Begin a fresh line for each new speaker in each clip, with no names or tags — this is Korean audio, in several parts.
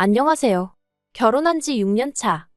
안녕하세요. 결혼한 지 6년 차.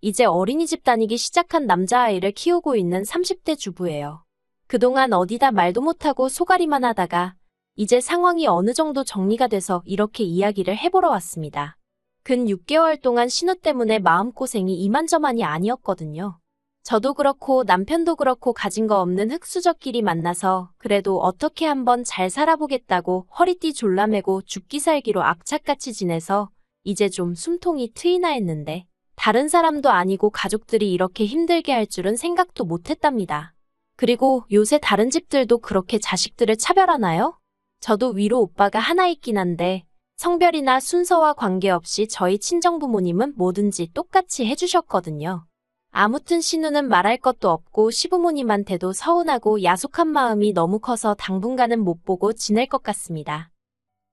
이제 어린이집 다니기 시작한 남자아이를 키우고 있는 30대 주부예요. 그동안 어디다 말도 못하고 소갈이만 하다가 이제 상황이 어느 정도 정리가 돼서 이렇게 이야기를 해보러 왔습니다. 근 6개월 동안 신우 때문에 마음고생이 이만저만이 아니었거든요. 저도 그렇고 남편도 그렇고 가진 거 없는 흙수저끼리 만나서 그래도 어떻게 한번 잘 살아보겠다고 허리띠 졸라매고 죽기 살기로 악착같이 지내서 이제 좀 숨통이 트이나 했는데 다른 사람도 아니고 가족들이 이렇게 힘들게 할 줄은 생각도 못했답니다. 그리고 요새 다른 집들도 그렇게 자식들을 차별하나요? 저도 위로 오빠가 하나 있긴 한데 성별이나 순서와 관계없이 저희 친정부모님은 뭐든지 똑같이 해주셨거든요. 아무튼 신우는 말할 것도 없고 시부모님한테도 서운하고 야속한 마음이 너무 커서 당분간은 못 보고 지낼 것 같습니다.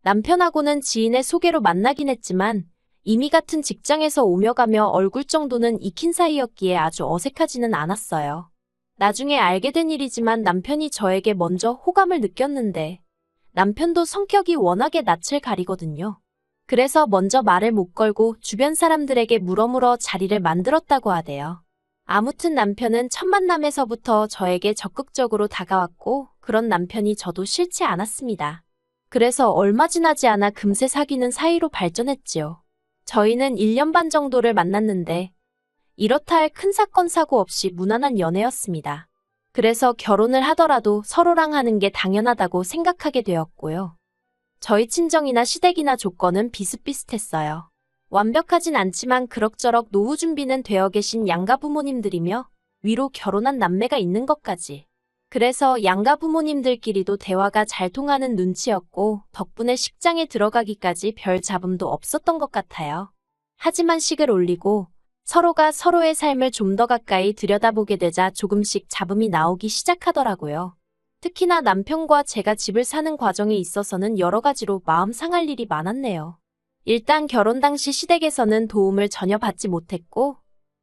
남편하고는 지인의 소개로 만나긴 했지만 이미 같은 직장에서 오며 가며 얼굴 정도는 익힌 사이였기에 아주 어색하지는 않았어요. 나중에 알게 된 일이지만 남편이 저에게 먼저 호감을 느꼈는데 남편도 성격이 워낙에 낯을 가리거든요. 그래서 먼저 말을 못 걸고 주변 사람들에게 물어물어 자리를 만들었다고 하대요. 아무튼 남편은 첫 만남에서부터 저에게 적극적으로 다가왔고 그런 남편이 저도 싫지 않았습니다. 그래서 얼마 지나지 않아 금세 사귀는 사이로 발전했지요. 저희는 1년 반 정도를 만났는데 이렇다 할 큰 사건 사고 없이 무난한 연애였습니다. 그래서 결혼을 하더라도 서로랑 하는 게 당연하다고 생각하게 되었고요. 저희 친정이나 시댁이나 조건은 비슷비슷했어요. 완벽하진 않지만 그럭저럭 노후 준비는 되어 계신 양가 부모님들이며 위로 결혼한 남매가 있는 것까지. 그래서 양가 부모님들끼리도 대화가 잘 통하는 눈치였고 덕분에 식장에 들어가기까지 별 잡음도 없었던 것 같아요. 하지만 식을 올리고 서로가 서로의 삶을 좀 더 가까이 들여다보게 되자 조금씩 잡음이 나오기 시작하더라고요. 특히나 남편과 제가 집을 사는 과정에 있어서는 여러 가지로 마음 상할 일이 많았네요. 일단 결혼 당시 시댁에서는 도움을 전혀 받지 못했고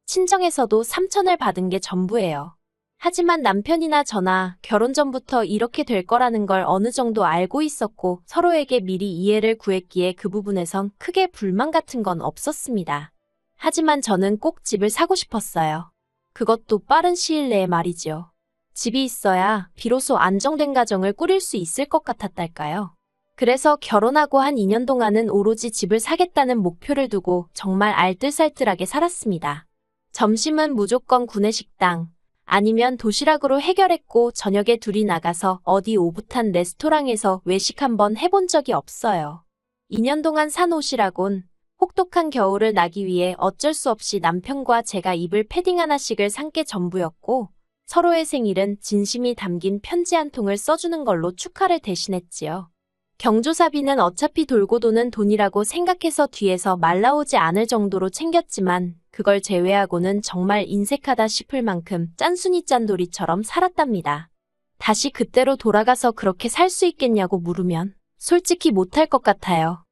친정에서도 삼천을 받은 게 전부예요. 하지만 남편이나 저나 결혼 전부터 이렇게 될 거라는 걸 어느 정도 알고 있었고 서로에게 미리 이해를 구했기에 그 부분에선 크게 불만 같은 건 없었습니다. 하지만 저는 꼭 집을 사고 싶었어요. 그것도 빠른 시일 내에 말이지요. 집이 있어야 비로소 안정된 가정을 꾸릴 수 있을 것 같았달까요. 그래서 결혼하고 한 2년 동안은 오로지 집을 사겠다는 목표를 두고 정말 알뜰살뜰하게 살았습니다. 점심은 무조건 구내식당, 아니면 도시락으로 해결했고 저녁에 둘이 나가서 어디 오붓한 레스토랑에서 외식 한번 해본 적이 없어요. 2년 동안 산 옷이라곤 혹독한 겨울을 나기 위해 어쩔 수 없이 남편과 제가 입을 패딩 하나씩을 산 게 전부였고 서로의 생일은 진심이 담긴 편지 한 통을 써주는 걸로 축하를 대신했지요. 경조사비는 어차피 돌고 도는 돈이라고 생각해서 뒤에서 말 나오지 않을 정도로 챙겼지만 그걸 제외하고는 정말 인색하다 싶을 만큼 짠순이 짠돌이처럼 살았답니다. 다시 그때로 돌아가서 그렇게 살 수 있겠냐고 물으면 솔직히 못할 것 같아요.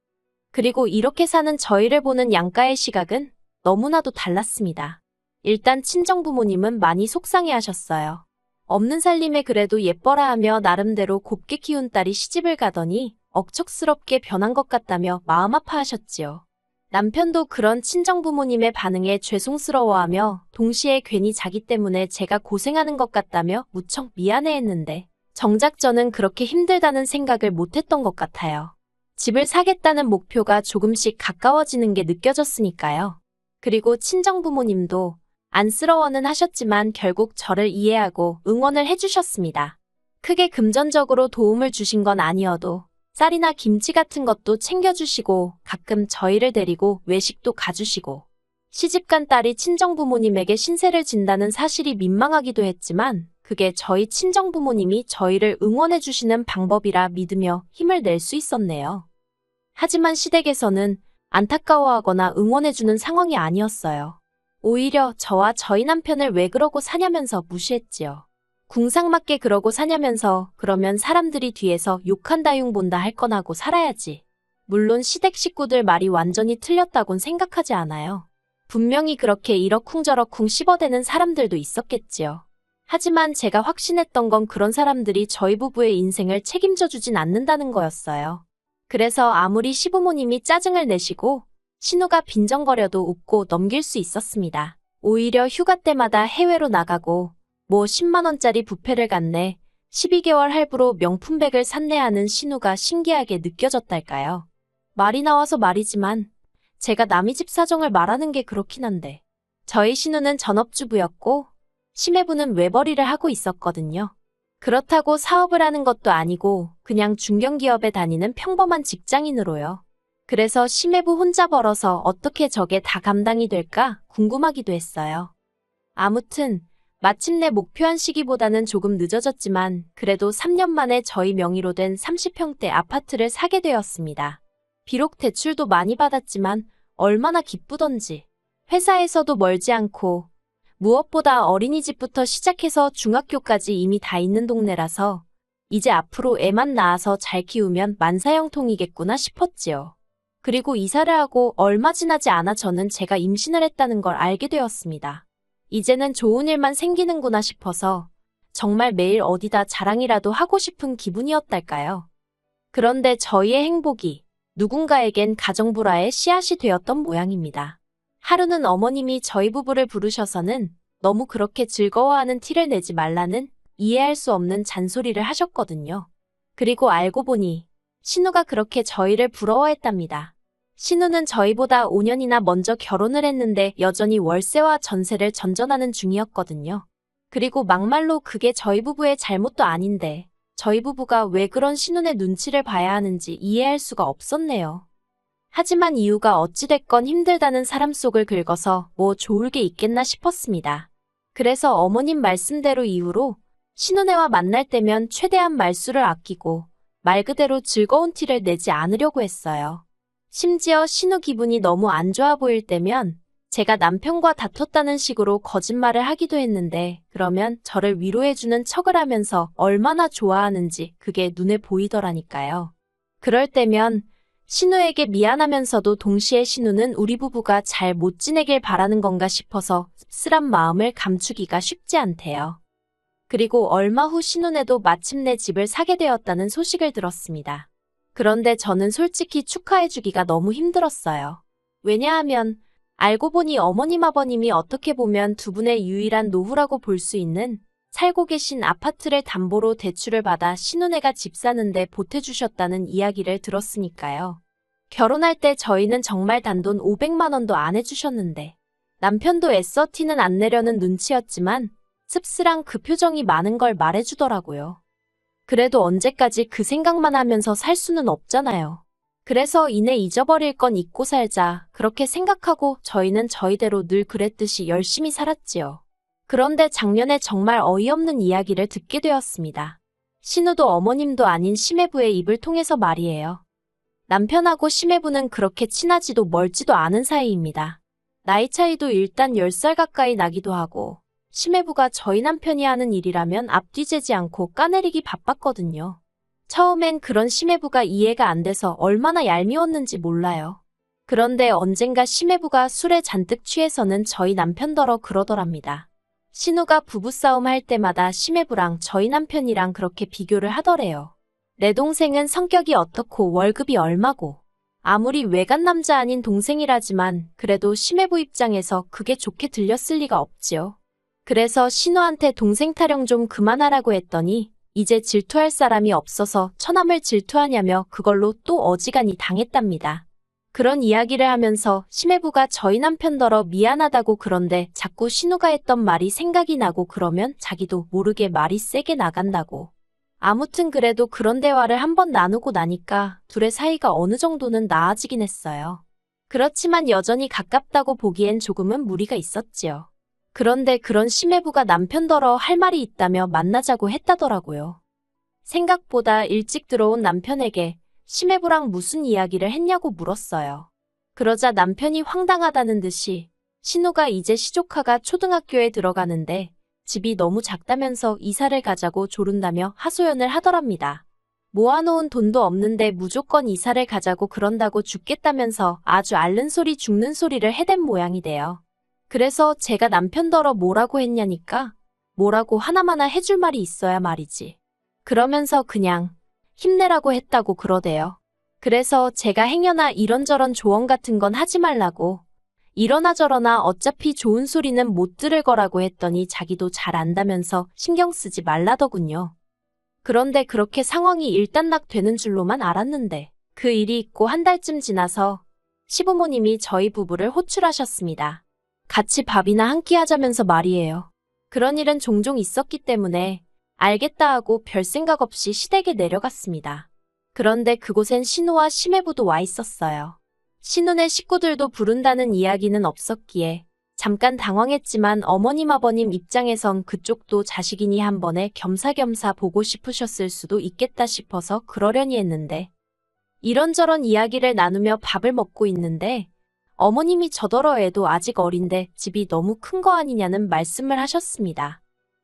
그리고 이렇게 사는 저희를 보는 양가의 시각은 너무나도 달랐습니다. 일단 친정부모님은 많이 속상해하셨어요. 없는 살림에 그래도 예뻐라 하며 나름대로 곱게 키운 딸이 시집을 가더니 억척스럽게 변한 것 같다며 마음 아파하셨지요. 남편도 그런 친정부모님의 반응에 죄송스러워하며 동시에 괜히 자기 때문에 제가 고생하는 것 같다며 무척 미안해했는데 정작 저는 그렇게 힘들다는 생각을 못했던 것 같아요. 집을 사겠다는 목표가 조금씩 가까워지는 게 느껴졌으니까요. 그리고 친정부모님도 안쓰러워는 하셨지만 결국 저를 이해하고 응원을 해주셨습니다. 크게 금전적으로 도움을 주신 건 아니어도 쌀이나 김치 같은 것도 챙겨주시고 가끔 저희를 데리고 외식도 가주시고 시집간 딸이 친정부모님에게 신세를 진다는 사실이 민망하기도 했지만 그게 저희 친정부모님이 저희를 응원해주시는 방법이라 믿으며 힘을 낼 수 있었네요. 하지만 시댁에서는 안타까워하거나 응원해주는 상황이 아니었어요. 오히려 저와 저희 남편을 왜 그러고 사냐면서 무시했지요. 궁상맞게 그러고 사냐면서 그러면 사람들이 뒤에서 욕한다 흉본다 할 건 하고 살아야지. 물론 시댁 식구들 말이 완전히 틀렸다곤 생각하지 않아요. 분명히 그렇게 이러쿵저러쿵 씹어대는 사람들도 있었겠지요. 하지만 제가 확신했던 건 그런 사람들이 저희 부부의 인생을 책임져 주진 않는다는 거였어요. 그래서 아무리 시부모님이 짜증을 내시고 신우가 빈정거려도 웃고 넘길 수 있었습니다. 오히려 휴가 때마다 해외로 나가고 뭐 10만 원짜리 뷔페를 갔네, 12개월 할부로 명품백을 샀네 하는 신우가 신기하게 느껴졌달까요. 말이 나와서 말이지만 제가 남의 집 사정을 말하는 게 그렇긴 한데 저희 신우는 전업주부였고 심해부는 외벌이를 하고 있었거든요. 그렇다고 사업을 하는 것도 아니고 그냥 중견기업에 다니는 평범한 직장인으로요. 그래서 심해부 혼자 벌어서 어떻게 저게 다 감당이 될까 궁금하기도 했어요. 아무튼 마침내 목표한 시기보다는 조금 늦어졌지만 그래도 3년 만에 저희 명의로 된 30평대 아파트를 사게 되었습니다. 비록 대출도 많이 받았지만 얼마나 기쁘던지. 회사에서도 멀지 않고 무엇보다 어린이집부터 시작해서 중학교까지 이미 다 있는 동네라서 이제 앞으로 애만 낳아서 잘 키우면 만사형통이겠구나 싶었지요. 그리고 이사를 하고 얼마 지나지 않아 저는 제가 임신을 했다는 걸 알게 되었습니다. 이제는 좋은 일만 생기는구나 싶어서 정말 매일 어디다 자랑이라도 하고 싶은 기분이었달까요. 그런데 저희의 행복이 누군가에겐 가정불화의 씨앗이 되었던 모양입니다. 하루는 어머님이 저희 부부를 부르셔서는 너무 그렇게 즐거워하는 티를 내지 말라는 이해할 수 없는 잔소리를 하셨거든요. 그리고 알고 보니 신우가 그렇게 저희를 부러워했답니다. 신우는 저희보다 5년이나 먼저 결혼을 했는데 여전히 월세와 전세를 전전하는 중이었거든요. 그리고 막말로 그게 저희 부부의 잘못도 아닌데 저희 부부가 왜 그런 신우의 눈치를 봐야 하는지 이해할 수가 없었네요. 하지만 이유가 어찌됐건 힘들다는 사람 속을 긁어서 뭐 좋을 게 있겠나 싶었습니다. 그래서 어머님 말씀대로 이후로 신우네와 만날 때면 최대한 말수를 아끼고 말 그대로 즐거운 티를 내지 않으려고 했어요. 심지어 신우 기분이 너무 안 좋아 보일 때면 제가 남편과 다퉜다는 식으로 거짓말을 하기도 했는데 그러면 저를 위로해주는 척을 하면서 얼마나 좋아하는지 그게 눈에 보이더라니까요. 그럴 때면 신우에게 미안하면서도 동시에 신우는 우리 부부가 잘 못 지내길 바라는 건가 싶어서 씁쓸한 마음을 감추기가 쉽지 않대요. 그리고 얼마 후 신우네도 마침내 집을 사게 되었다는 소식을 들었습니다. 그런데 저는 솔직히 축하해주기가 너무 힘들었어요. 왜냐하면 알고 보니 어머님 아버님이 어떻게 보면 두 분의 유일한 노후라고 볼 수 있는 살고 계신 아파트를 담보로 대출을 받아 신우네가 집 사는데 보태주셨다는 이야기를 들었으니까요. 결혼할 때 저희는 정말 단돈 500만 원도 안 해주셨는데 남편도 애써 티는 안 내려는 눈치였지만 씁쓸한 그 표정이 많은 걸 말해주더라고요. 그래도 언제까지 그 생각만 하면서 살 수는 없잖아요. 그래서 이내 잊어버릴 건 잊고 살자 그렇게 생각하고 저희는 저희대로 늘 그랬듯이 열심히 살았지요. 그런데 작년에 정말 어이없는 이야기를 듣게 되었습니다. 신우도 어머님도 아닌 심해부의 입을 통해서 말이에요. 남편하고 심해부는 그렇게 친하지도 멀지도 않은 사이입니다. 나이 차이도 일단 10살 가까이 나기도 하고 심해부가 저희 남편이 하는 일이라면 앞뒤 재지 않고 까내리기 바빴거든요. 처음엔 그런 심해부가 이해가 안 돼서 얼마나 얄미웠는지 몰라요. 그런데 언젠가 심해부가 술에 잔뜩 취해서는 저희 남편더러 그러더랍니다. 신우가 부부싸움 할 때마다 심해부랑 저희 남편이랑 그렇게 비교를 하더래요. 내 동생은 성격이 어떻고 월급이 얼마고 아무리 외간 남자 아닌 동생이라지만 그래도 심해부 입장에서 그게 좋게 들렸을 리가 없지요. 그래서 신우한테 동생 타령 좀 그만하라고 했더니 이제 질투할 사람이 없어서 처남을 질투하냐며 그걸로 또 어지간히 당했답니다. 그런 이야기를 하면서 심해부가 저희 남편더러 미안하다고 그런데 자꾸 신우가 했던 말이 생각이 나고 그러면 자기도 모르게 말이 세게 나간다고. 아무튼 그래도 그런 대화를 한번 나누고 나니까 둘의 사이가 어느 정도는 나아지긴 했어요. 그렇지만 여전히 가깝다고 보기엔 조금은 무리가 있었지요. 그런데 그런 심해부가 남편더러 할 말이 있다며 만나자고 했다더라고요. 생각보다 일찍 들어온 남편에게 심해부랑 무슨 이야기를 했냐고 물었어요. 그러자 남편이 황당하다는 듯이 신우가 이제 시조카가 초등학교에 들어가는데 집이 너무 작다면서 이사를 가자고 조른다며 하소연을 하더랍니다. 모아놓은 돈도 없는데 무조건 이사를 가자고 그런다고 죽겠다면서 아주 앓는 소리 죽는 소리를 해댄 모양이래요. 그래서 제가 남편더러 뭐라고 했냐니까 뭐라고 하나마나 해줄 말이 있어야 말이지. 그러면서 그냥 힘내라고 했다고 그러대요. 그래서 제가 행여나 이런저런 조언 같은 건 하지 말라고, 이러나 저러나 어차피 좋은 소리는 못 들을 거라고 했더니 자기도 잘 안다면서 신경 쓰지 말라더군요. 그런데 그렇게 상황이 일단락 되는 줄로만 알았는데 그 일이 있고 한 달쯤 지나서 시부모님이 저희 부부를 호출하셨습니다. 같이 밥이나 한 끼 하자면서 말이에요. 그런 일은 종종 있었기 때문에 알겠다 하고 별 생각 없이 시댁에 내려갔습니다. 그런데 그곳엔 신우와 시매부도 와 있었어요. 신우네 식구들도 부른다는 이야기는 없었기에 잠깐 당황했지만 어머님 아버님 입장에선 그쪽도 자식이니 한 번에 겸사겸사 보고 싶으셨을 수도 있겠다 싶어서 그러려니 했는데 이런저런 이야기를 나누며 밥을 먹고 있는데 어머님이 저더러 애도 아직 어린데 집이 너무 큰 거 아니냐는 말씀을 하셨습니다.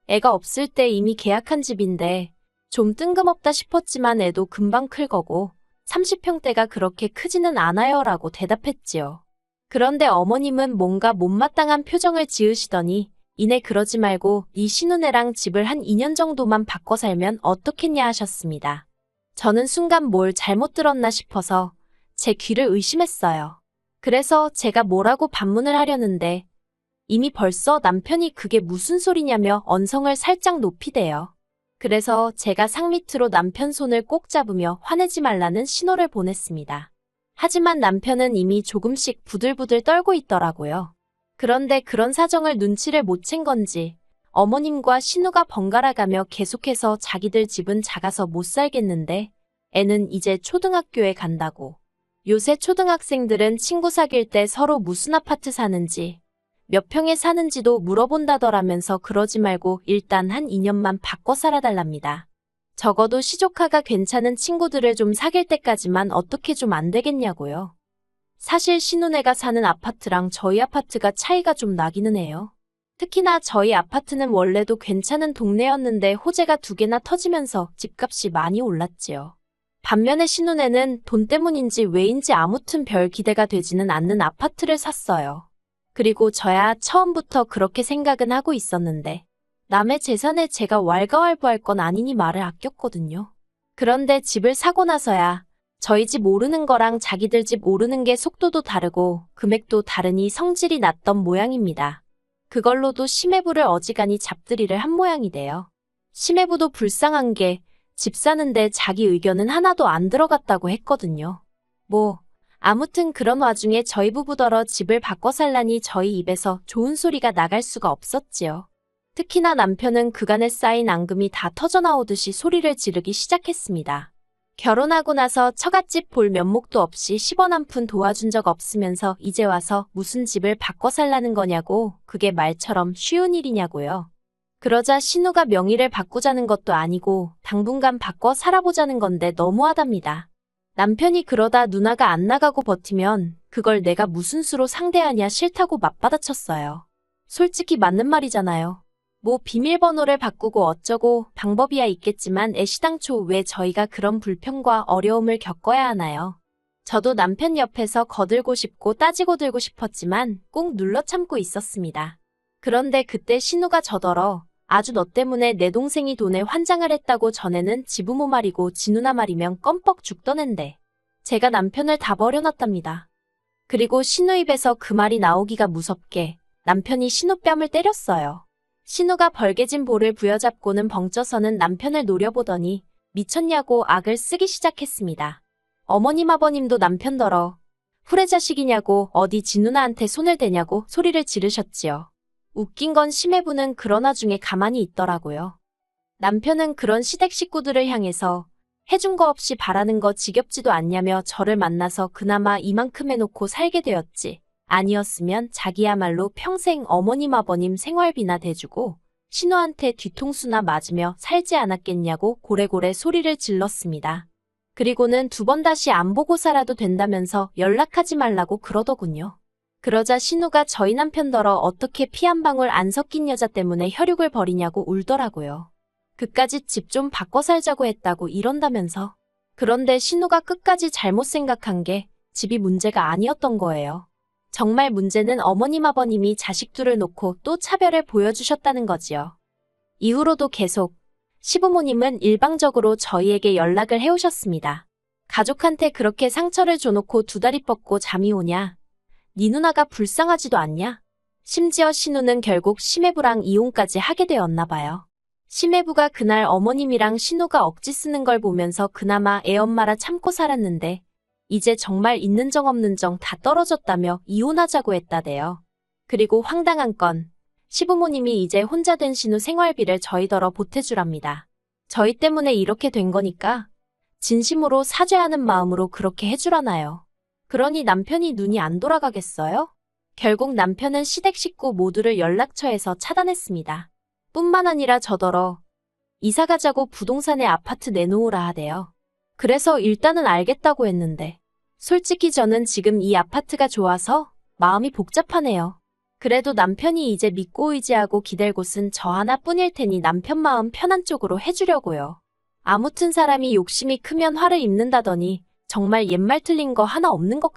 애가 없을 때 이미 계약한 집인데 좀 뜬금없다 싶었지만 애도 금방 클 거고 30평대가 그렇게 크지는 않아요 라고 대답했지요. 그런데 어머님은 뭔가 못마땅한 표정을 지으시더니 이내 그러지 말고 네 신우네랑 집을 한 2년 정도만 바꿔 살면 어떻겠냐 하셨습니다. 저는 순간 뭘 잘못 들었나 싶어서 제 귀를 의심했어요. 그래서 제가 뭐라고 반문을 하려는데 이미 벌써 남편이 그게 무슨 소리냐며 언성을 살짝 높이대요. 그래서 제가 상밑으로 남편 손을 꼭 잡으며 화내지 말라는 신호를 보냈습니다. 하지만 남편은 이미 조금씩 부들부들 떨고 있더라고요. 그런데 그런 사정을 눈치를 못 챈 건지 어머님과 신우가 번갈아가며 계속해서 자기들 집은 작아서 못 살겠는데 애는 이제 초등학교에 간다고. 요새 초등학생들은 친구 사귈 때 서로 무슨 아파트 사는지 몇 평에 사는지도 물어본다더라면서 그러지 말고 일단 한 2년만 바꿔 살아달랍니다. 적어도 시조카가 괜찮은 친구들을 좀 사귈 때까지만 어떻게 좀 안 되겠냐고요. 사실 신우네가 사는 아파트랑 저희 아파트가 차이가 좀 나기는 해요. 특히나 저희 아파트는 원래도 괜찮은 동네였는데 호재가 2개나 터지면서 집값이 많이 올랐지요. 반면에 신우네는 돈 때문인지 왜인지 아무튼 별 기대가 되지는 않는 아파트를 샀어요. 그리고 저야 처음부터 그렇게 생각은 하고 있었는데 남의 재산에 제가 왈가왈부할 건 아니니 말을 아꼈거든요. 그런데 집을 사고 나서야 저희 집 오르는 거랑 자기들 집 오르는 게 속도도 다르고 금액도 다르니 성질이 났던 모양입니다. 그걸로도 시매부를 어지간히 잡들이를 한 모양이래요. 시매부도 불쌍한 게 집 사는데 자기 의견은 하나도 안 들어갔다고 했거든요. 아무튼 그런 와중에 저희 부부더러 집을 바꿔 살라니 저희 입에서 좋은 소리가 나갈 수가 없었지요. 특히나 남편은 그간에 쌓인 앙금이 다 터져나오듯이 소리를 지르기 시작했습니다. 결혼하고 나서 처갓집 볼 면목도 없이 10원 한 푼 도와준 적 없으면서 이제 와서 무슨 집을 바꿔 살라는 거냐고, 그게 말처럼 쉬운 일이냐고요. 그러자 신우가 명의를 바꾸자는 것도 아니고 당분간 바꿔 살아보자는 건데 너무하답니다. 남편이 그러다 누나가 안 나가고 버티면 그걸 내가 무슨 수로 상대하냐 싫다고 맞받아쳤어요. 솔직히 맞는 말이잖아요. 비밀번호를 바꾸고 어쩌고 방법이야 있겠지만 애시당초 왜 저희가 그런 불평과 어려움을 겪어야 하나요? 저도 남편 옆에서 거들고 싶고 따지고 들고 싶었지만 꾹 눌러 참고 있었습니다. 그런데 그때 신우가 저더러 아주 너 때문에 내 동생이 돈에 환장을 했다고 전에는 지부모 말이고 지누나 말이면 껌뻑 죽던 앤데 제가 남편을 다 버려놨답니다. 그리고 신우 입에서 그 말이 나오기가 무섭게 남편이 신우 뺨을 때렸어요. 신우가 벌개진 볼을 부여잡고는 벙쪄서는 남편을 노려보더니 미쳤냐고 악을 쓰기 시작했습니다. 어머님 아버님도 남편더러 후레자식이냐고 어디 지누나한테 손을 대냐고 소리를 지르셨지요. 웃긴 건 시매부는 그런 와중에 가만히 있더라고요. 남편은 그런 시댁 식구들을 향해서 해준 거 없이 바라는 거 지겹지도 않냐며 저를 만나서 그나마 이만큼 해놓고 살게 되었지. 아니었으면 자기야말로 평생 어머님 아버님 생활비나 대주고 신우한테 뒤통수나 맞으며 살지 않았겠냐고 고래고래 소리를 질렀습니다. 그리고는 2번 다시 안 보고 살아도 된다면서 연락하지 말라고 그러더군요. 그러자 신우가 저희 남편더러 어떻게 피 한 방울 안 섞인 여자 때문에 혈육을 벌이냐고 울더라고요. 그까짓 집 좀 바꿔 살자고 했다고 이런다면서. 그런데 신우가 끝까지 잘못 생각한 게 집이 문제가 아니었던 거예요. 정말 문제는 어머님 아버님이 자식들을 놓고 또 차별을 보여주셨다는 거지요. 이후로도 계속 시부모님은 일방적으로 저희에게 연락을 해오셨습니다. 가족한테 그렇게 상처를 줘놓고 두 다리 뻗고 잠이 오냐? 네 누나가 불쌍하지도 않냐? 심지어 신우는 결국 심해부랑 이혼까지 하게 되었나 봐요. 심해부가 그날 어머님이랑 신우가 억지 쓰는 걸 보면서 그나마 애엄마라 참고 살았는데 이제 정말 있는 정 없는 정 다 떨어졌다며 이혼하자고 했다대요. 그리고 황당한 건 시부모님이 이제 혼자 된 신우 생활비를 저희더러 보태주랍니다. 저희 때문에 이렇게 된 거니까 진심으로 사죄하는 마음으로 그렇게 해주라나요. 그러니 남편이 눈이 안 돌아가겠어요? 결국 남편은 시댁 식구 모두를 연락처에서 차단했습니다. 뿐만 아니라 저더러 이사 가자고 부동산에 아파트 내놓으라 하대요. 그래서 일단은 알겠다고 했는데 솔직히 저는 지금 이 아파트가 좋아서 마음이 복잡하네요. 그래도 남편이 이제 믿고 의지하고 기댈 곳은 저 하나뿐일 테니 남편 마음 편한 쪽으로 해주려고요. 아무튼 사람이 욕심이 크면 화를 입는다더니 정말 옛말 틀린 거 하나 없는 것 같아요.